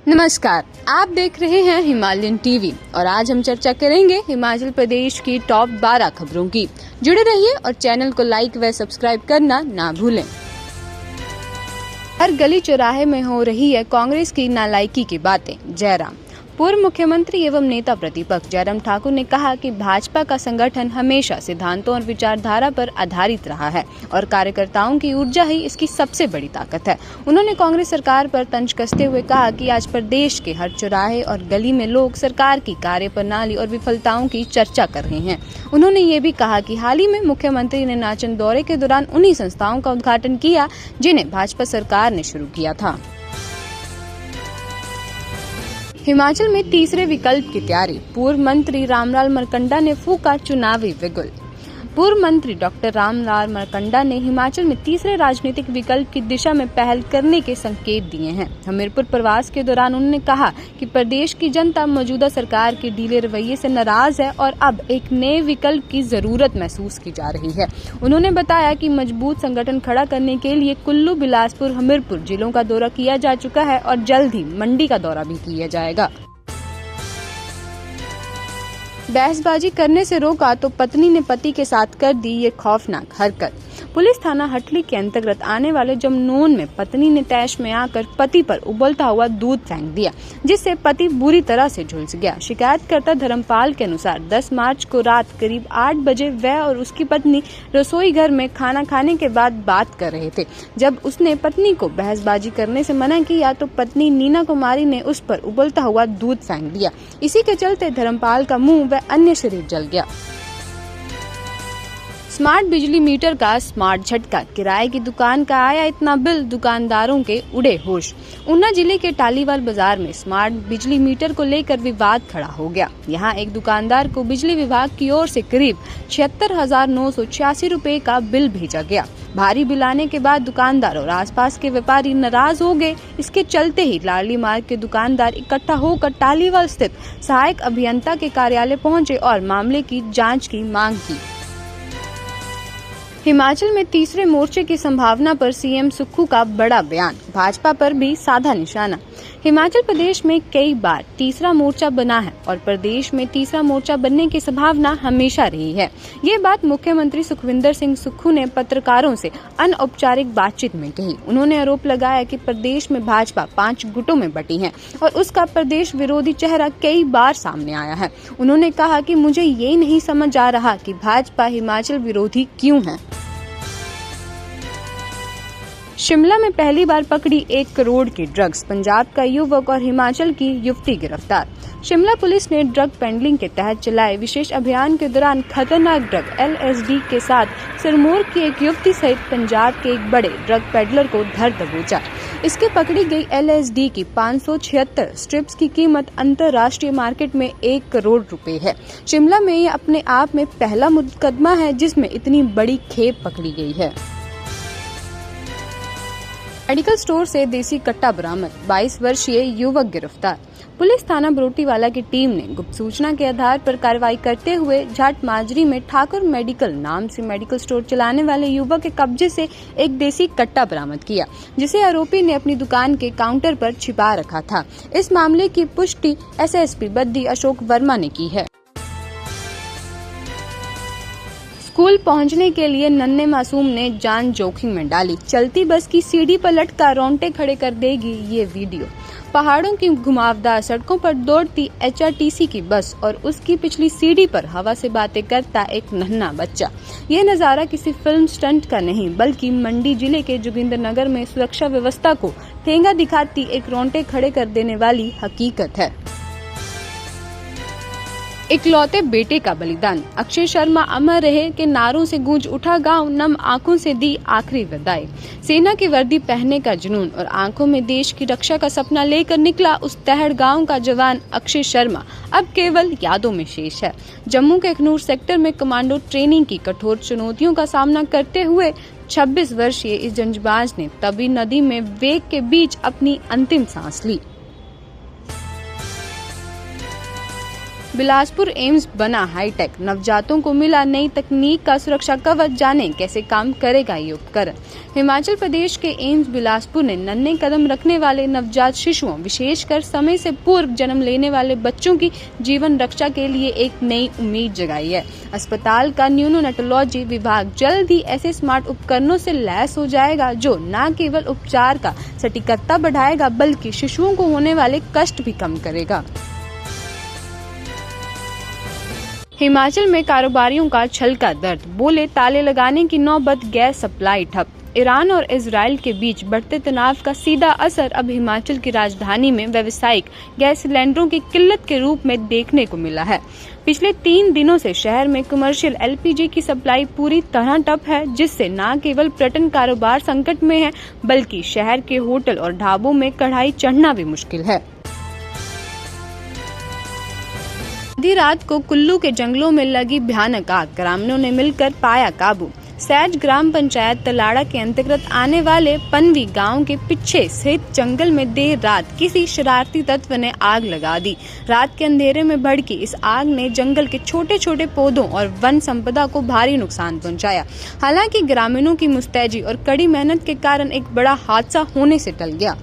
नमस्कार, आप देख रहे हैं हिमालयन टीवी और आज हम चर्चा करेंगे हिमाचल प्रदेश की टॉप 12 खबरों की। जुड़े रहिए और चैनल को लाइक व सब्सक्राइब करना ना भूलें। हर गली चौराहे में हो रही है कांग्रेस की नालायकी की बातें। जयराम। पूर्व मुख्यमंत्री एवं नेता प्रतिपक्ष जयराम ठाकुर ने कहा कि भाजपा का संगठन हमेशा सिद्धांतों और विचारधारा पर आधारित रहा है और कार्यकर्ताओं की ऊर्जा ही इसकी सबसे बड़ी ताकत है। उन्होंने कांग्रेस सरकार पर तंज कसते हुए कहा कि आज प्रदेश के हर चौराहे और गली में लोग सरकार की कार्यप्रणाली और विफलताओं की चर्चा कर रहे हैं। उन्होंने ये भी कहा कि हाल ही में मुख्यमंत्री ने नाचन दौरे के दौरान उन्हीं संस्थाओं का उद्घाटन किया जिन्हें भाजपा सरकार ने शुरू किया था। हिमाचल में तीसरे विकल्प की तैयारी। पूर्व मंत्री रामलाल मारकंडा ने फूंका चुनावी बिगुल। पूर्व मंत्री डॉक्टर रामलाल मारकंडा ने हिमाचल में तीसरे राजनीतिक विकल्प की दिशा में पहल करने के संकेत दिए हैं। हमीरपुर प्रवास के दौरान उन्होंने कहा कि प्रदेश की जनता मौजूदा सरकार के ढीले रवैये से नाराज है और अब एक नए विकल्प की जरूरत महसूस की जा रही है। उन्होंने बताया कि मजबूत संगठन खड़ा करने के लिए कुल्लू, बिलासपुर, हमीरपुर जिलों का दौरा किया जा चुका है और जल्द ही मंडी का दौरा भी किया जाएगा। बहसबाजी करने से रोका तो पत्नी ने पति के साथ कर दी ये खौफनाक हरकत। पुलिस थाना हटली के अंतर्गत आने वाले जमनून में पत्नी ने तैश में आकर पति पर उबलता हुआ दूध फेंक दिया, जिससे पति बुरी तरह से झुलस गया। शिकायतकर्ता धर्मपाल के अनुसार 10 मार्च को रात करीब 8 बजे वह और उसकी पत्नी रसोई घर में खाना खाने के बाद बात कर रहे थे। जब उसने पत्नी को बहसबाजी करने से मना किया तो पत्नी नीना कुमारी ने उस पर उबलता हुआ दूध फेंक दिया। इसी के चलते धर्मपाल का मुंह व अन्य शरीर जल गया। स्मार्ट बिजली मीटर का स्मार्ट झटका। किराए की दुकान का आया इतना बिल, दुकानदारों के उड़े होश। ऊना जिले के टालीवाल बाजार में स्मार्ट बिजली मीटर को लेकर विवाद खड़ा हो गया। यहां एक दुकानदार को बिजली विभाग की ओर से करीब 76,986 रुपए का बिल भेजा गया। भारी बिल आने के बाद दुकानदार और आसपास के व्यापारी नाराज हो गए। इसके चलते ही लाडली मार्ग के दुकानदार इकट्ठा होकर टालीवाल स्थित सहायक अभियंता के कार्यालय पहुंचे और मामले की जांच की मांग की। हिमाचल में तीसरे मोर्चे की संभावना पर सीएम सुक्खू का बड़ा बयान। भाजपा पर भी साधा निशाना। हिमाचल प्रदेश में कई बार तीसरा मोर्चा बना है और प्रदेश में तीसरा मोर्चा बनने की संभावना हमेशा रही है। ये बात मुख्यमंत्री सुखविंदर सिंह सुक्खू ने पत्रकारों से अनौपचारिक बातचीत में कही। उन्होंने आरोप लगाया कि प्रदेश में भाजपा 5 गुटों में बटी है और उसका प्रदेश विरोधी चेहरा कई बार सामने आया है। उन्होंने कहा कि मुझे ये नहीं समझ आ रहा कि भाजपा हिमाचल विरोधी क्यों है। शिमला में पहली बार पकड़ी 1 करोड़ की ड्रग्स। पंजाब का युवक और हिमाचल की युवती गिरफ्तार। शिमला पुलिस ने ड्रग पेंडलिंग के तहत चलाए विशेष अभियान के दौरान खतरनाक ड्रग LSD के साथ सिरमौर की एक युवती सहित पंजाब के एक बड़े ड्रग पेडलर को धर दबोचा। इसके पकड़ी गई LSD की 576 स्ट्रिप्स की कीमत अंतर्राष्ट्रीय मार्केट में 1 करोड़ रुपए है। शिमला में ये अपने आप में पहला मुकदमा है जिसमें इतनी बड़ी खेप पकड़ी गई है। मेडिकल स्टोर से देसी कट्टा बरामद। 22 वर्षीय युवक गिरफ्तार। पुलिस थाना बरोटीवाला की टीम ने गुप्त सूचना के आधार पर कार्रवाई करते हुए झाट माजरी में ठाकुर मेडिकल नाम से मेडिकल स्टोर चलाने वाले युवक के कब्जे से एक देसी कट्टा बरामद किया, जिसे आरोपी ने अपनी दुकान के काउंटर पर छिपा रखा था। इस मामले की पुष्टि SSP बद्दी अशोक वर्मा ने की है। स्कूल पहुंचने के लिए नन्हे मासूम ने जान जोखिम में डाली। चलती बस की सीढ़ी पर लटका रोंगटे खड़े कर देगी ये वीडियो। पहाड़ों की घुमावदार सड़कों पर दौड़ती HRTC की बस और उसकी पिछली सीढ़ी पर हवा से बातें करता एक नन्हा बच्चा। ये नजारा किसी फिल्म स्टंट का नहीं बल्कि मंडी जिले के जोगिंद्रनगर में सुरक्षा व्यवस्था को ठेंगा दिखाती एक रोंगटे खड़े कर देने वाली हकीकत है। इकलौते बेटे का बलिदान। अक्षय शर्मा अमर रहे के नारों से गूंज उठा गांव, नम आंखों से दी आखिरी विदाई। सेना की वर्दी पहनने का जुनून और आंखों में देश की रक्षा का सपना लेकर निकला उस तहड़ गांव का जवान अक्षय शर्मा अब केवल यादों में शेष है। जम्मू के अखनूर सेक्टर में कमांडो ट्रेनिंग की कठोर चुनौतियों का सामना करते हुए 26 वर्षीय इस जंगबाज ने तवी नदी में वेग के बीच अपनी अंतिम सांस ली। बिलासपुर एम्स बना हाईटेक, नवजातों को मिला नई तकनीक का सुरक्षा कवच, जाने कैसे काम करेगा ये उपकरण। हिमाचल प्रदेश के एम्स बिलासपुर ने नन्हे कदम रखने वाले नवजात शिशुओं, विशेषकर समय से पूर्व जन्म लेने वाले बच्चों की जीवन रक्षा के लिए एक नई उम्मीद जगाई है। अस्पताल का न्यूरोनेटोलॉजी विभाग जल्द ही ऐसे स्मार्ट उपकरणों से लैस हो जाएगा जो न केवल उपचार का सटीकता बढ़ाएगा बल्कि शिशुओं को होने वाले कष्ट भी कम करेगा। हिमाचल में कारोबारियों का छलका दर्द, बोले ताले लगाने की नौबत, गैस सप्लाई ठप। ईरान और इजराइल के बीच बढ़ते तनाव का सीधा असर अब हिमाचल की राजधानी में व्यावसायिक गैस सिलेंडरों की किल्लत के रूप में देखने को मिला है। पिछले 3 दिनों से शहर में कमर्शियल एलपीजी की सप्लाई पूरी तरह ठप है, जिससे न केवल पर्यटन कारोबार संकट में है बल्कि शहर के होटल और ढाबों में कढ़ाई चढ़ना भी मुश्किल है। आधी रात को कुल्लू के जंगलों में लगी भयानक आग, ग्रामीणों ने मिलकर पाया काबू। सैज ग्राम पंचायत तलाड़ा के अंतर्गत आने वाले पनवी गांव के पीछे स्थित जंगल में देर रात किसी शरारती तत्व ने आग लगा दी। रात के अंधेरे में भड़की इस आग ने जंगल के छोटे छोटे पौधों और वन संपदा को भारी नुकसान पहुंचाया। हालांकि ग्रामीणों की मुस्तैदी और कड़ी मेहनत के कारण एक बड़ा हादसा होने से टल गया।